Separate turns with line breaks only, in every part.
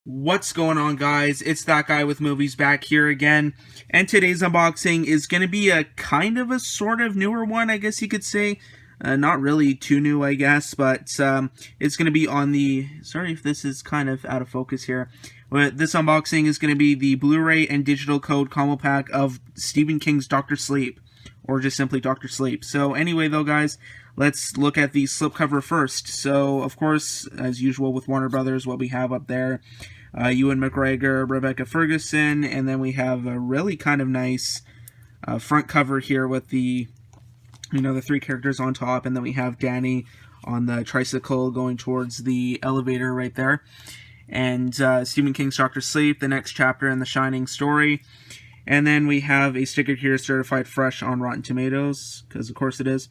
What's going on, guys? It's that guy with movies back here again, and today's unboxing is going to be a kind of a sort of newer one, I guess you could say. Not really too new, I guess, but it's going to be on the... Sorry if this is kind of out of focus here. But this unboxing is going to be the Blu-ray and digital code combo pack of Stephen King's Dr. Sleep, or just simply Dr. Sleep. So anyway, though, guys, let's look at the slipcover first. So, of course, as usual with Warner Brothers, what we have up there, Ewan, McGregor, Rebecca Ferguson, and then we have a really kind of nice front cover here with the, the three characters on top, and then we have Danny on the tricycle going towards the elevator right there. And Stephen King's Dr. Sleep, the next chapter in the Shining story. And then we have a sticker here, certified fresh on Rotten Tomatoes, because of course it is.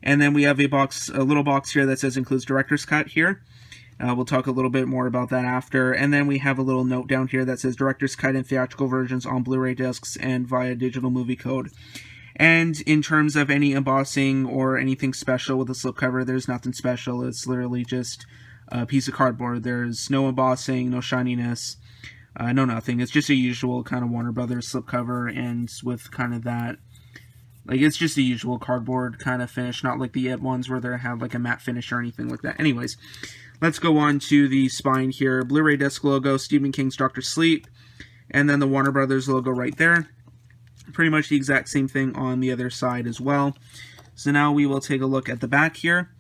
And then we have a little box here that says includes director's cut here. We'll talk a little bit more about that after. And then we have a little note down here that says director's cut and theatrical versions on Blu-ray discs and via digital movie code. And in terms of any embossing or anything special with the slipcover, there's nothing special. It's literally just a piece of cardboard. There's no embossing, no shininess, no nothing. It's just a usual kind of Warner Brothers slipcover, and with kind of that, like, it's just a usual cardboard kind of finish, not like the Ed ones where they have like a matte finish or anything like that. Anyways, let's go on to the spine here. Blu-ray disc logo, Stephen King's Dr. Sleep, and then the Warner Brothers logo right there. Pretty much the exact same thing on the other side as well. So now we will take a look at the back here.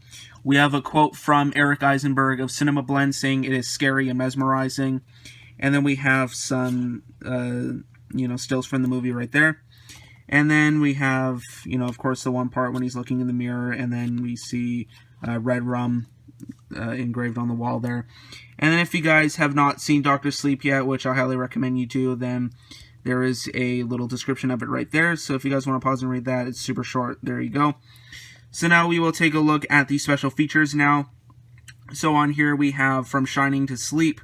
We have a quote from Eric Eisenberg of Cinema Blend saying it is scary and mesmerizing. And then we have some, stills from the movie right there. And then we have, of course, the one part when he's looking in the mirror, and then we see red rum engraved on the wall there. And then if you guys have not seen Dr. Sleep yet, which I highly recommend you do, then there is a little description of it right there. So if you guys want to pause and read that, it's super short. There you go. So now we will take a look at the special features now. So on here we have From Shining to Sleep.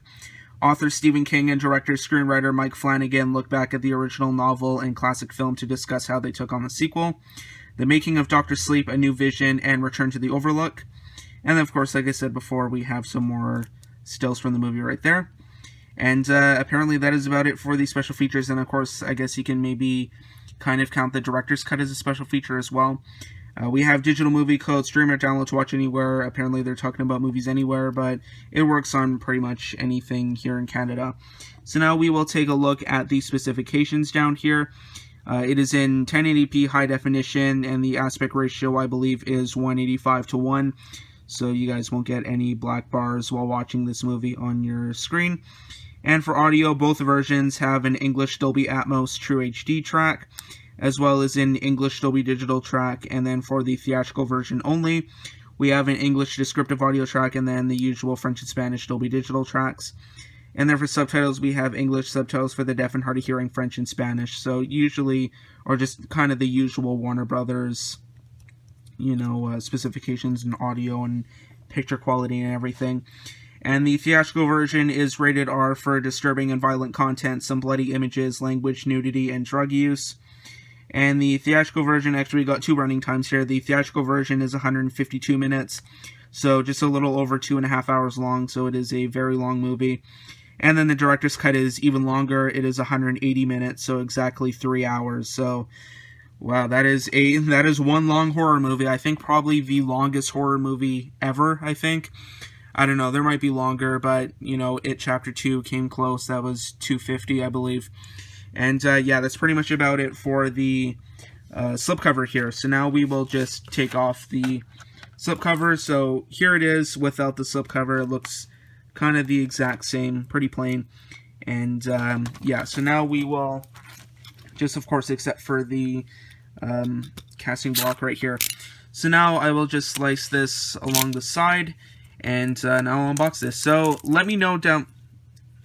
Author Stephen King and director-screenwriter Mike Flanagan look back at the original novel and classic film to discuss how they took on the sequel. The Making of Dr. Sleep, A New Vision, and Return to the Overlook. And then, of course, like I said before, we have some more stills from the movie right there. And apparently that is about it for the special features. And, of course, I guess you can maybe kind of count the director's cut as a special feature as well. We have digital movie code, stream or download to watch anywhere. Apparently they're talking about movies anywhere, but it works on pretty much anything here in Canada. So now we will take a look at the specifications down here. It is in 1080p high definition, and the aspect ratio, I believe, is 185:1. So you guys won't get any black bars while watching this movie on your screen. And for audio, both versions have an English Dolby Atmos True HD track, as well as an English Dolby Digital track. And then for the theatrical version only, we have an English descriptive audio track, and then the usual French and Spanish Dolby Digital tracks. And then for subtitles, we have English subtitles for the deaf and hard of hearing, French and Spanish. So usually, or just kind of the usual Warner Brothers, specifications in audio and picture quality and everything. And the theatrical version is rated R for disturbing and violent content, some bloody images, language, nudity, and drug use. And the theatrical version, actually we got two running times here. The theatrical version is 152 minutes, so just a little over 2.5 hours long, so it is a very long movie. And then the director's cut is even longer. It is 180 minutes, so exactly 3 hours. So, wow, that is one long horror movie. I think probably the longest horror movie ever, I think. I don't know, there might be longer, but, It Chapter 2 came close. That was 250, I believe. And, yeah, that's pretty much about it for the slipcover here. So now we will just take off the slipcover. So here it is without the slipcover. It looks kind of the exact same, pretty plain. And, yeah, so now we will just, of course, except for the casting block right here. So now I will just slice this along the side, and now I'll unbox this. So let me know down...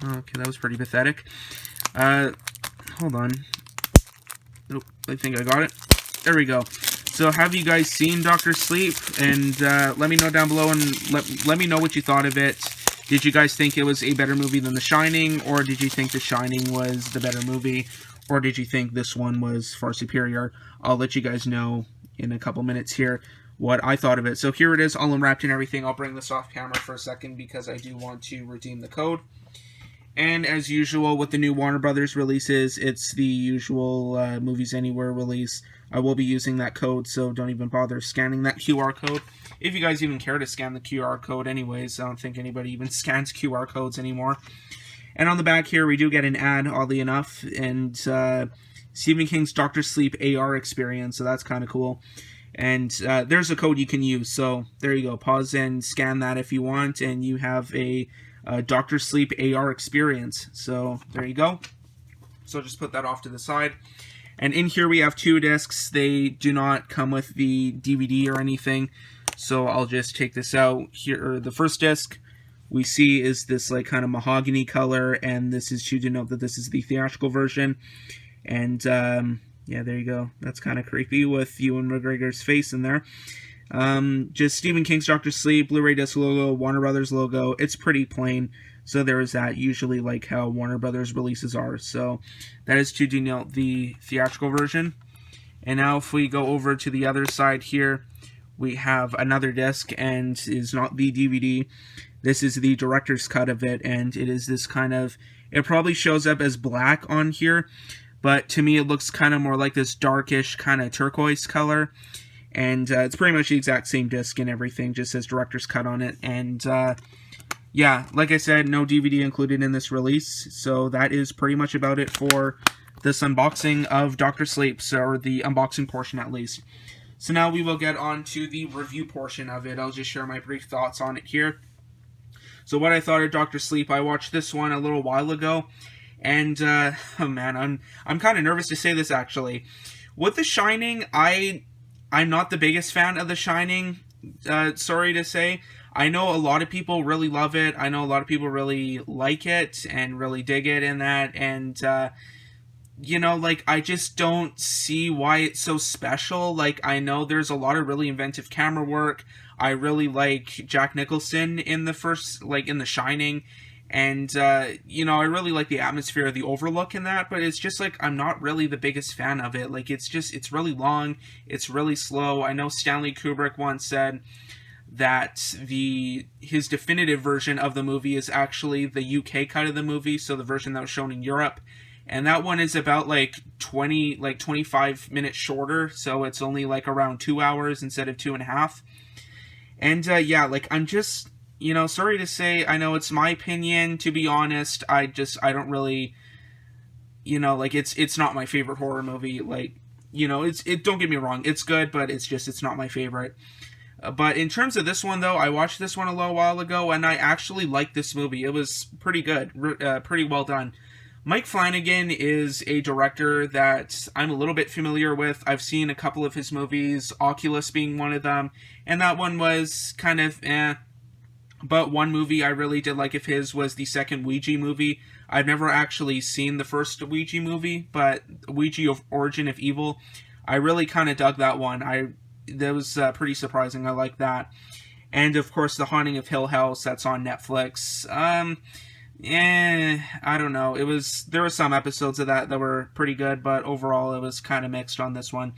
Okay, that was pretty pathetic. Hold on. Nope, I think I got it. There we go. So have you guys seen Dr. Sleep? And let me know down below, and let me know what you thought of it. Did you guys think it was a better movie than The Shining? Or did you think The Shining was the better movie? Or did you think this one was far superior? I'll let you guys know in a couple minutes here what I thought of it. So here it is, all unwrapped and everything. I'll bring this off camera for a second because I do want to redeem the code. And as usual with the new Warner Brothers releases, it's the usual Movies Anywhere release. I will be using that code, so don't even bother scanning that QR code. If you guys even care to scan the QR code anyways, I don't think anybody even scans QR codes anymore. And on the back here, we do get an ad, oddly enough, and Stephen King's Dr. Sleep AR experience, so that's kind of cool. And there's a code you can use, so there you go. Pause and scan that if you want, and you have a Dr. Sleep AR experience. So there you go. So just put that off to the side. And in here we have 2 discs. They do not come with the DVD or anything, so I'll just take this out. Here, the first disc we see is this like kind of mahogany color, and this is to denote that this is the theatrical version. And yeah, there you go. That's kind of creepy with Ewan McGregor's face in there. Just Stephen King's Dr. Sleep, Blu-ray disc logo, Warner Brothers logo. It's pretty plain, so there is that. Usually like how Warner Brothers releases are. So that is to denote the theatrical version. And now if we go over to the other side here, we have another disc, and is not the DVD. This is the director's cut of it, and it is this kind of, it probably shows up as black on here, but to me it looks kind of more like this darkish kind of turquoise color. And it's pretty much the exact same disc and everything, just says director's cut on it. And yeah, like I said, no DVD included in this release, so that is pretty much about it for this unboxing of Dr. Sleep, or the unboxing portion at least. So now we will get on to the review portion of it. I'll just share my brief thoughts on it here. So what I thought of Dr. Sleep, I watched this one a little while ago, and oh man, I'm kind of nervous to say this actually. With The Shining, I'm not the biggest fan of The Shining, sorry to say. I know a lot of people really love it. I know a lot of people really like it and really dig it in that, and you know, like, I just don't see why it's so special. Like, I know there's a lot of really inventive camera work. I really like Jack Nicholson in the first, like, in The Shining. And, you know, I really like the atmosphere of the Overlook in that, but it's just, like, I'm not really the biggest fan of it. Like, it's just, it's really long, it's really slow. I know Stanley Kubrick once said that his definitive version of the movie is actually the UK cut of the movie, so the version that was shown in Europe. And that one is about like 25 minutes shorter, so it's only like around 2 hours instead of 2.5. And yeah, like, I'm just, you know, sorry to say, I know it's my opinion, to be honest, I don't really, you know, like, it's not my favorite horror movie. Like, you know, don't get me wrong, it's good, but it's not my favorite. But in terms of this one, though, I watched this one a little while ago, and I actually liked this movie. It was pretty good, pretty well done. Mike Flanagan is a director that I'm a little bit familiar with. I've seen a couple of his movies, Oculus being one of them, and that one was kind of eh. But one movie I really did like of his was the second Ouija movie. I've never actually seen the first Ouija movie, but Ouija of Origin of Evil, I really kind of dug that one. That was pretty surprising. I like that. And of course, The Haunting of Hill House, that's on Netflix. I don't know. There were some episodes of that were pretty good, but overall it was kind of mixed on this one.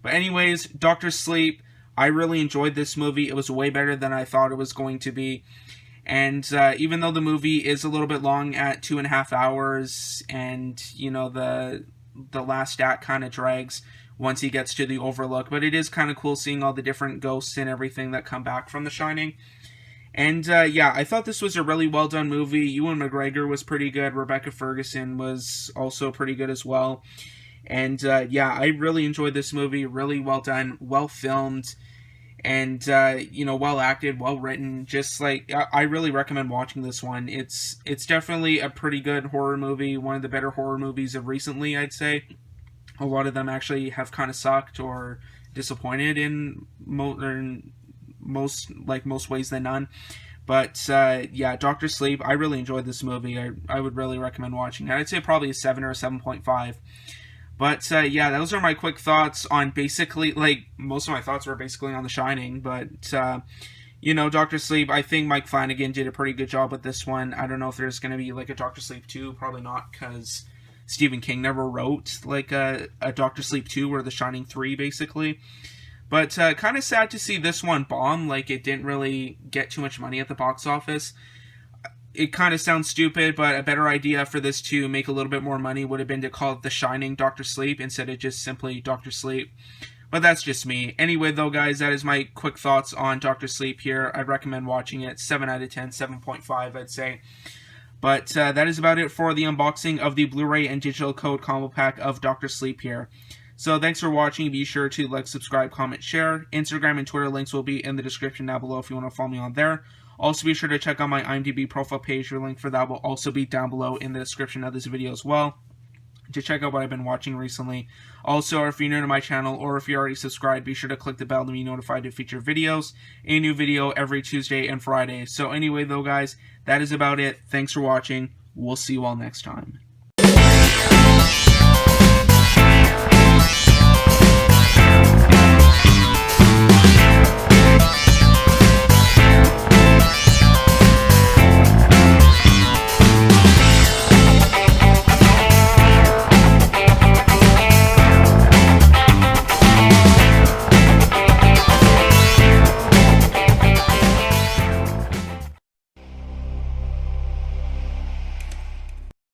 But anyways, Dr. Sleep, I really enjoyed this movie. It was way better than I thought it was going to be. And even though the movie is a little bit long at 2.5 hours, and you know, the last act kind of drags once he gets to the Overlook, but it is kind of cool seeing all the different ghosts and everything that come back from The Shining. And, yeah, I thought this was a really well-done movie. Ewan McGregor was pretty good. Rebecca Ferguson was also pretty good as well. And, yeah, I really enjoyed this movie. Really well done, well filmed, and, you know, well acted, well written. Just, like, I really recommend watching this one. It's definitely a pretty good horror movie. One of the better horror movies of recently, I'd say. A lot of them actually have kind of sucked or disappointed in most ways than none. But yeah, Dr. Sleep, I really enjoyed this movie. I would really recommend watching it. I'd say probably a 7 or a 7.5. But yeah, those are my quick thoughts on basically, like, most of my thoughts were basically on The Shining. But you know, Dr. Sleep, I think Mike Flanagan did a pretty good job with this one. I don't know if there's going to be like a Dr. Sleep 2, probably not, because Stephen King never wrote like a Dr. Sleep 2 or The Shining 3 basically. But kind of sad to see this one bomb. Like, it didn't really get too much money at the box office. it kind of sounds stupid, but a better idea for this to make a little bit more money would have been to call it The Shining Dr. Sleep instead of just simply Dr. Sleep. But that's just me. Anyway, though, guys, that is my quick thoughts on Dr. Sleep here. I'd recommend watching it. 7 out of 10, 7.5, I'd say. But that is about it for the unboxing of the Blu-ray and digital code combo pack of Dr. Sleep here. So thanks for watching. Be sure to like, subscribe, comment, share. Instagram and Twitter links will be in the description down below if you want to follow me on there. Also, be sure to check out my IMDb profile page. Your link for that will also be down below in the description of this video as well, to check out what I've been watching recently. Also, if you're new to my channel or if you're already subscribed, be sure to click the bell to be notified of future videos. A new video every Tuesday and Friday. So anyway, though, guys, that is about it. Thanks for watching. We'll see you all next time.